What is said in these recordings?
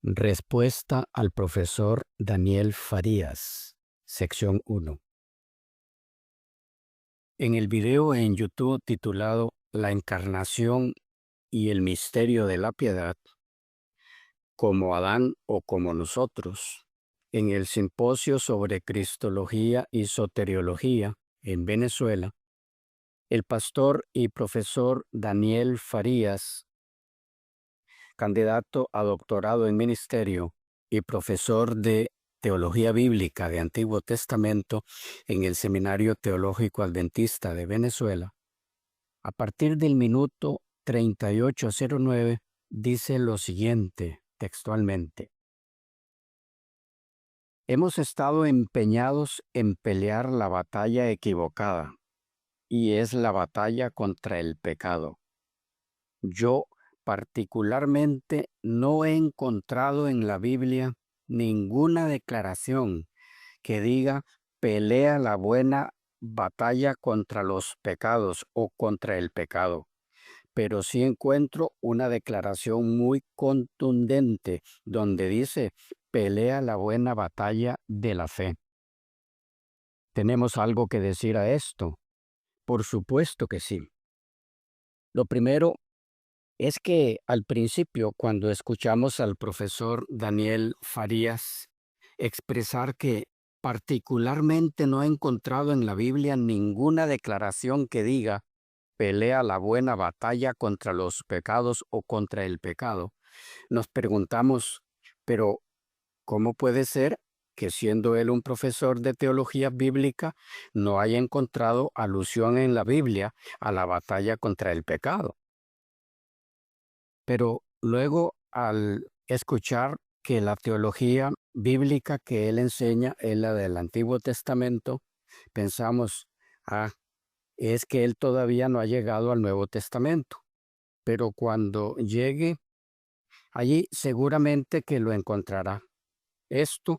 Respuesta al profesor Daniel Farías, sección 1. En el video en YouTube titulado La encarnación y el misterio de la piedad, como Adán o como nosotros, en el simposio sobre Cristología y Soteriología en Venezuela, el pastor y profesor Daniel Farías, candidato a doctorado en ministerio y profesor de Teología Bíblica de Antiguo Testamento en el Seminario Teológico Adventista de Venezuela, a partir del minuto 38:09 dice lo siguiente textualmente: hemos estado empeñados en pelear la batalla equivocada, y es la batalla contra el pecado. Yo particularmente no he encontrado en la Biblia ninguna declaración que diga pelea la buena batalla contra los pecados o contra el pecado, pero sí encuentro una declaración muy contundente donde dice pelea la buena batalla de la fe. ¿Tenemos algo que decir a esto? Por supuesto que sí. Lo primero es que al principio, cuando escuchamos al profesor Daniel Farías expresar que particularmente no ha encontrado en la Biblia ninguna declaración que diga pelea la buena batalla contra los pecados o contra el pecado, nos preguntamos, pero ¿cómo puede ser que siendo él un profesor de teología bíblica no haya encontrado alusión en la Biblia a la batalla contra el pecado? Pero luego, al escuchar que la teología bíblica que él enseña es la del Antiguo Testamento, pensamos, es que él todavía no ha llegado al Nuevo Testamento. Pero cuando llegue allí, seguramente que lo encontrará. Esto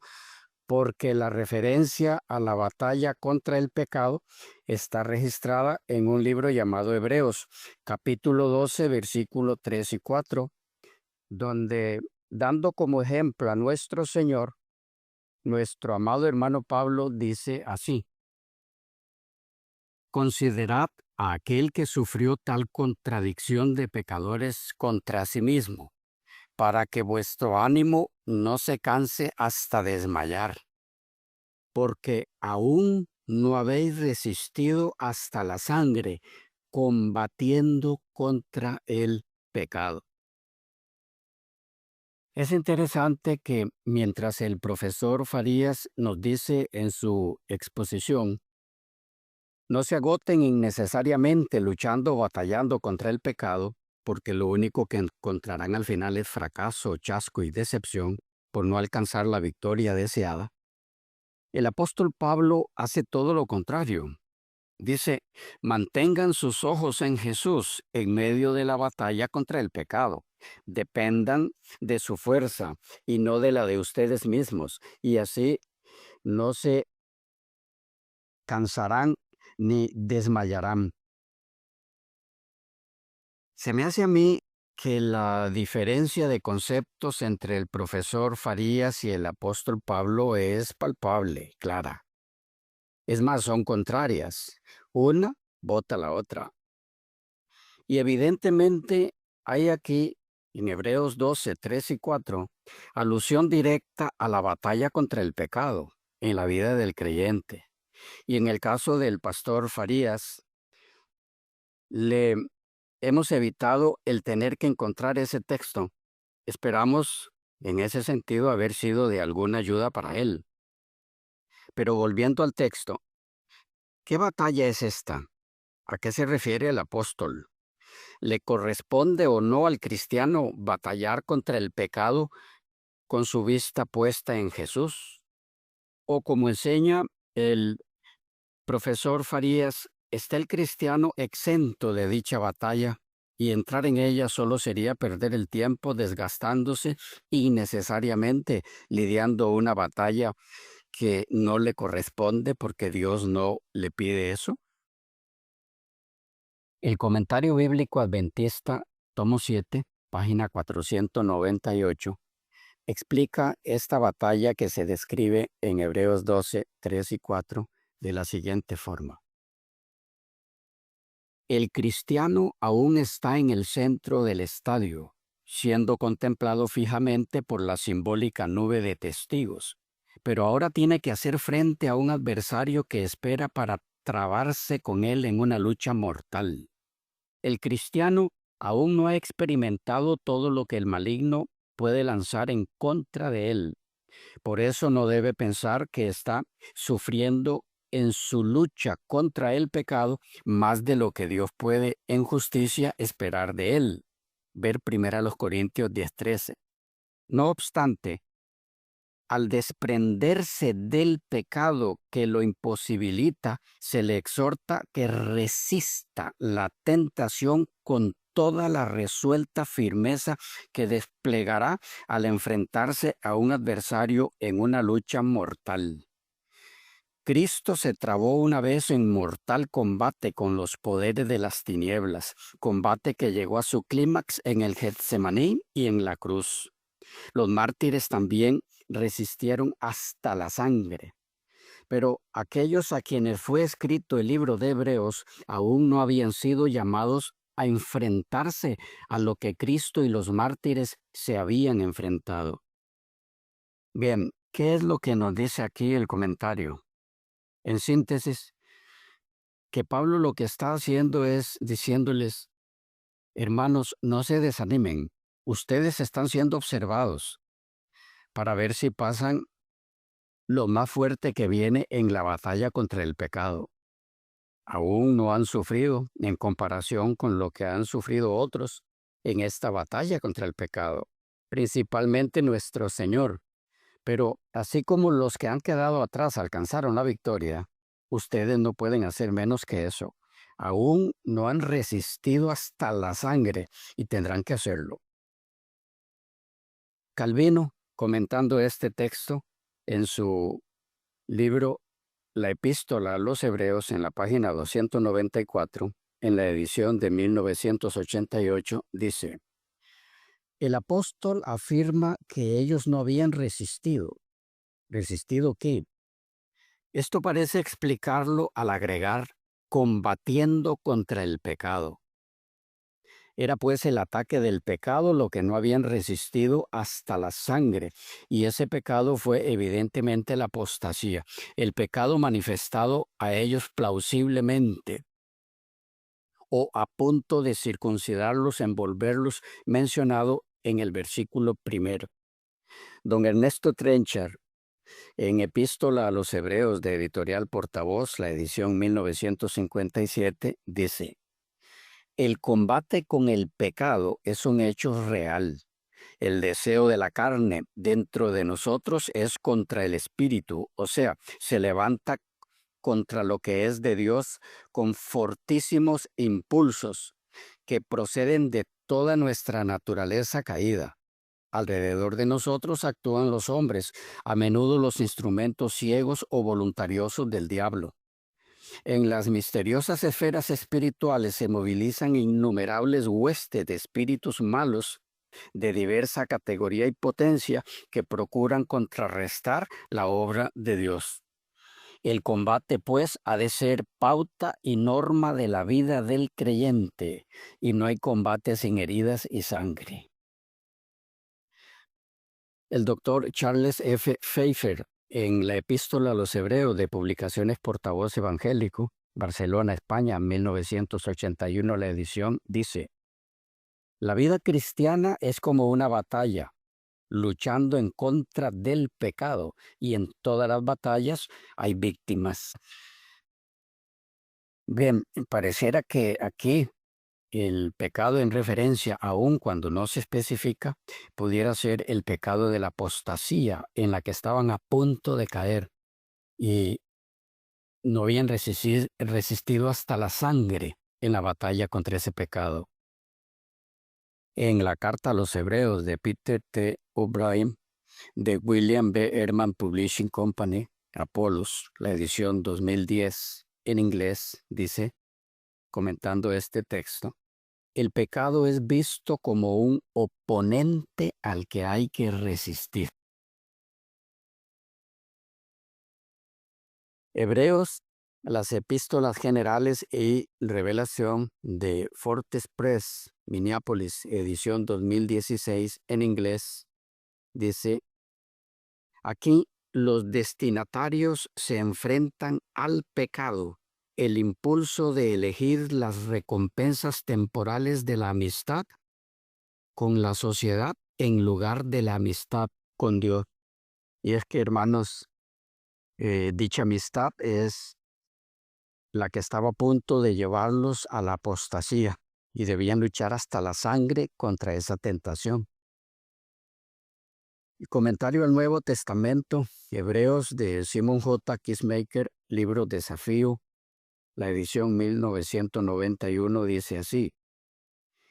porque la referencia a la batalla contra el pecado está registrada en un libro llamado Hebreos, capítulo 12, versículo 3 y 4, donde, dando como ejemplo a nuestro Señor, nuestro amado hermano Pablo dice así: considerad a aquel que sufrió tal contradicción de pecadores contra sí mismo, para que vuestro ánimo no se canse hasta desmayar, porque aún no habéis resistido hasta la sangre, combatiendo contra el pecado. Es interesante que mientras el profesor Farías nos dice en su exposición, no se agoten innecesariamente luchando o batallando contra el pecado, porque lo único que encontrarán al final es fracaso, chasco y decepción por no alcanzar la victoria deseada. El apóstol Pablo hace todo lo contrario. Dice, mantengan sus ojos en Jesús en medio de la batalla contra el pecado. Dependan de su fuerza y no de la de ustedes mismos, y así no se cansarán ni desmayarán. Se me hace a mí que la diferencia de conceptos entre el profesor Farías y el apóstol Pablo es palpable, clara. Es más, son contrarias. Una bota la otra. Y evidentemente hay aquí, en Hebreos 12, 3 y 4, alusión directa a la batalla contra el pecado en la vida del creyente. Y en el caso del pastor Farías, le hemos evitado el tener que encontrar ese texto. Esperamos, en ese sentido, haber sido de alguna ayuda para él. Pero volviendo al texto, ¿qué batalla es esta? ¿A qué se refiere el apóstol? ¿Le corresponde o no al cristiano batallar contra el pecado con su vista puesta en Jesús? O como enseña el profesor Farías, ¿está el cristiano exento de dicha batalla? Y entrar en ella solo sería perder el tiempo desgastándose innecesariamente lidiando una batalla que no le corresponde porque Dios no le pide eso. El Comentario Bíblico Adventista, tomo 7, página 498, explica esta batalla que se describe en Hebreos 12, 3 y 4 de la siguiente forma. El cristiano aún está en el centro del estadio, siendo contemplado fijamente por la simbólica nube de testigos, pero ahora tiene que hacer frente a un adversario que espera para trabarse con él en una lucha mortal. El cristiano aún no ha experimentado todo lo que el maligno puede lanzar en contra de él. Por eso no debe pensar que está sufriendo en su lucha contra el pecado más de lo que Dios puede en justicia esperar de él. Ver 1 Corintios 10:13. No obstante, al desprenderse del pecado que lo imposibilita, se le exhorta que resista la tentación con toda la resuelta firmeza que desplegará al enfrentarse a un adversario en una lucha mortal. Cristo se trabó una vez en mortal combate con los poderes de las tinieblas, combate que llegó a su clímax en el Getsemaní y en la cruz. Los mártires también resistieron hasta la sangre. Pero aquellos a quienes fue escrito el libro de Hebreos aún no habían sido llamados a enfrentarse a lo que Cristo y los mártires se habían enfrentado. Bien, ¿qué es lo que nos dice aquí el comentario? En síntesis, que Pablo lo que está haciendo es diciéndoles, hermanos, no se desanimen, ustedes están siendo observados para ver si pasan lo más fuerte que viene en la batalla contra el pecado. Aún no han sufrido en comparación con lo que han sufrido otros en esta batalla contra el pecado, principalmente nuestro Señor. Pero así como los que han quedado atrás alcanzaron la victoria, ustedes no pueden hacer menos que eso. Aún no han resistido hasta la sangre y tendrán que hacerlo. Calvino, comentando este texto en su libro La Epístola a los Hebreos, en la página 294, en la edición de 1988, dice: el apóstol afirma que ellos no habían resistido. ¿Resistido qué? Esto parece explicarlo al agregar combatiendo contra el pecado. Era pues el ataque del pecado lo que no habían resistido hasta la sangre, y ese pecado fue evidentemente la apostasía, el pecado manifestado a ellos plausiblemente o a punto de circuncidarlos, envolverlos, mencionado en el versículo primero. Don Ernesto Trenchard, en Epístola a los Hebreos de Editorial Portavoz, la edición 1957, dice: el combate con el pecado es un hecho real. El deseo de la carne dentro de nosotros es contra el espíritu, o sea, se levanta contra lo que es de Dios con fortísimos impulsos que proceden de toda nuestra naturaleza caída. Alrededor de nosotros actúan los hombres, a menudo los instrumentos ciegos o voluntariosos del diablo. En las misteriosas esferas espirituales se movilizan innumerables huestes de espíritus malos de diversa categoría y potencia que procuran contrarrestar la obra de Dios. El combate, pues, ha de ser pauta y norma de la vida del creyente, y no hay combate sin heridas y sangre. El doctor Charles F. Pfeiffer, en la Epístola a los Hebreos de Publicaciones Portavoz Evangélico, Barcelona, España, 1981, la edición, dice: la vida cristiana es como una batalla, luchando en contra del pecado, y en todas las batallas hay víctimas. Bien, pareciera que aquí el pecado en referencia, aun cuando no se especifica, pudiera ser el pecado de la apostasía en la que estaban a punto de caer y no habían resistido hasta la sangre en la batalla contra ese pecado. En la carta a los Hebreos de Peter T. O'Brien, de William B. Herman Publishing Company, Apollos, la edición 2010 en inglés, dice, comentando este texto: el pecado es visto como un oponente al que hay que resistir. Hebreos, las epístolas generales y revelación de Fortes Press, Minneapolis, edición 2016 en inglés, dice, aquí los destinatarios se enfrentan al pecado, el impulso de elegir las recompensas temporales de la amistad con la sociedad en lugar de la amistad con Dios. Y es que, hermanos, dicha amistad es la que estaba a punto de llevarlos a la apostasía y debían luchar hasta la sangre contra esa tentación. Y comentario al Nuevo Testamento, Hebreos de Simon J. Kissmaker, libro Desafío, la edición 1991 dice así: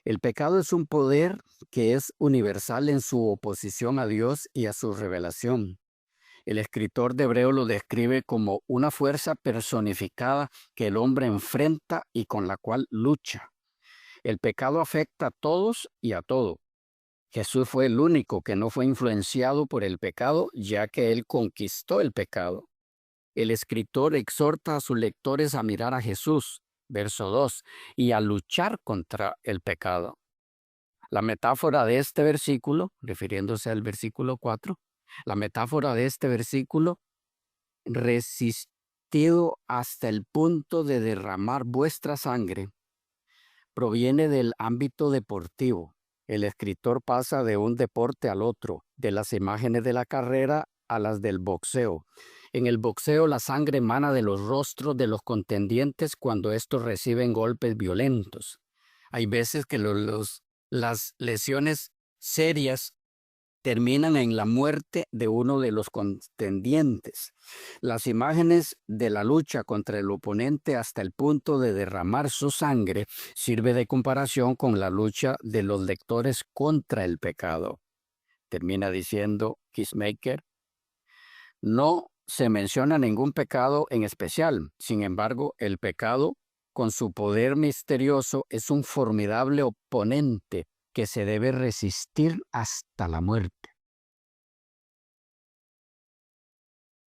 el pecado es un poder que es universal en su oposición a Dios y a su revelación. El escritor de Hebreo lo describe como una fuerza personificada que el hombre enfrenta y con la cual lucha. El pecado afecta a todos y a todo. Jesús fue el único que no fue influenciado por el pecado, ya que él conquistó el pecado. El escritor exhorta a sus lectores a mirar a Jesús, verso 2, y a luchar contra el pecado. La metáfora de este versículo, refiriéndose al versículo 4, la metáfora de este versículo, resistido hasta el punto de derramar vuestra sangre, proviene del ámbito deportivo. El escritor pasa de un deporte al otro, de las imágenes de la carrera a las del boxeo. En el boxeo la sangre emana de los rostros de los contendientes cuando estos reciben golpes violentos. Hay veces que las lesiones serias terminan en la muerte de uno de los contendientes. Las imágenes de la lucha contra el oponente hasta el punto de derramar su sangre sirve de comparación con la lucha de los lectores contra el pecado. Termina diciendo Kissmaker, no se menciona ningún pecado en especial. Sin embargo, el pecado, con su poder misterioso, es un formidable oponente que se debe resistir hasta la muerte.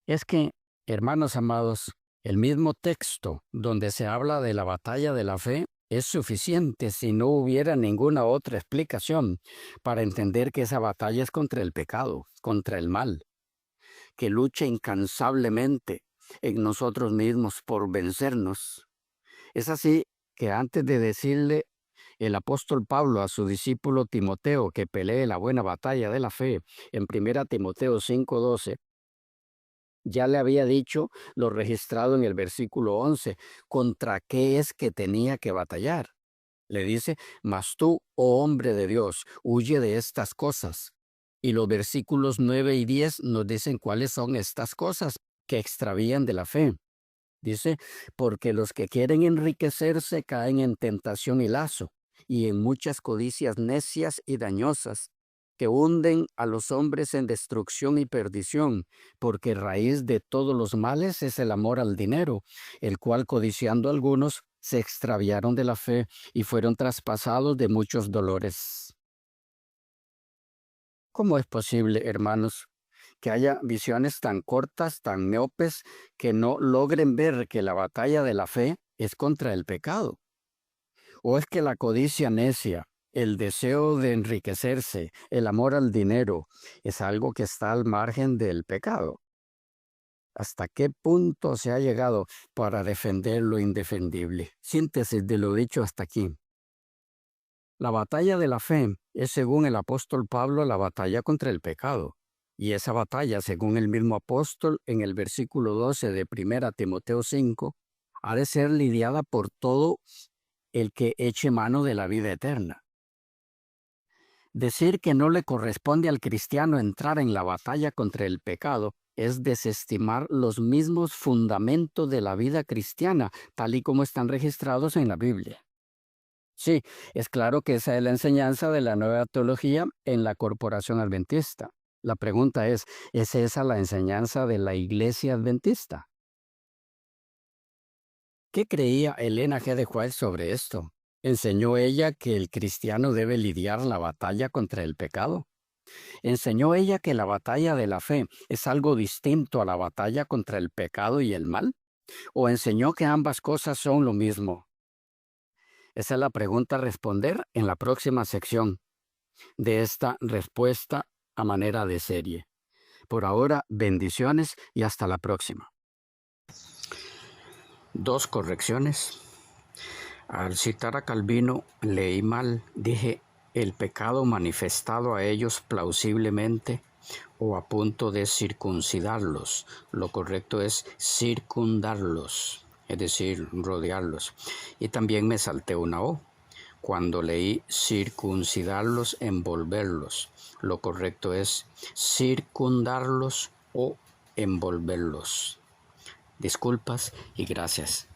Es que, hermanos amados, el mismo texto donde se habla de la batalla de la fe es suficiente si no hubiera ninguna otra explicación para entender que esa batalla es contra el pecado, contra el mal, que lucha incansablemente en nosotros mismos por vencernos. Es así que antes de decirle el apóstol Pablo a su discípulo Timoteo que pelee la buena batalla de la fe en 1 Timoteo 5:12, ya le había dicho lo registrado en el versículo 11, ¿contra qué es que tenía que batallar? Le dice, mas tú, oh hombre de Dios, huye de estas cosas. Y los versículos 9 y 10 nos dicen cuáles son estas cosas que extravían de la fe. Dice, porque los que quieren enriquecerse caen en tentación y lazo, y en muchas codicias necias y dañosas, que hunden a los hombres en destrucción y perdición, porque raíz de todos los males es el amor al dinero, el cual codiciando algunos se extraviaron de la fe y fueron traspasados de muchos dolores. ¿Cómo es posible, hermanos, que haya visiones tan cortas, tan miopes, que no logren ver que la batalla de la fe es contra el pecado? ¿O es que la codicia necia, el deseo de enriquecerse, el amor al dinero, es algo que está al margen del pecado? ¿Hasta qué punto se ha llegado para defender lo indefendible? Síntesis de lo dicho hasta aquí. La batalla de la fe es, según el apóstol Pablo, la batalla contra el pecado. Y esa batalla, según el mismo apóstol, en el versículo 12 de 1 Timoteo 5, ha de ser lidiada por todo el que eche mano de la vida eterna. Decir que no le corresponde al cristiano entrar en la batalla contra el pecado es desestimar los mismos fundamentos de la vida cristiana, tal y como están registrados en la Biblia. Sí, es claro que esa es la enseñanza de la nueva teología en la corporación adventista. La pregunta ¿es esa la enseñanza de la iglesia adventista? ¿Qué creía Elena G. de White sobre esto? Enseñó ella que el cristiano debe lidiar la batalla contra el pecado. Enseñó ella que la batalla de la fe es algo distinto a la batalla contra el pecado y el mal. ¿O enseñó que ambas cosas son lo mismo? Esa es la pregunta a responder en la próxima sección de esta respuesta a manera de serie. Por ahora, bendiciones y hasta la próxima. Dos correcciones. Al citar a Calvino, leí mal, dije el pecado manifestado a ellos plausiblemente o a punto de circuncidarlos. Lo correcto es circundarlos, es decir, rodearlos. Y también me salté una O. Cuando leí circuncidarlos, envolverlos. Lo correcto es circundarlos o envolverlos. Disculpas y gracias.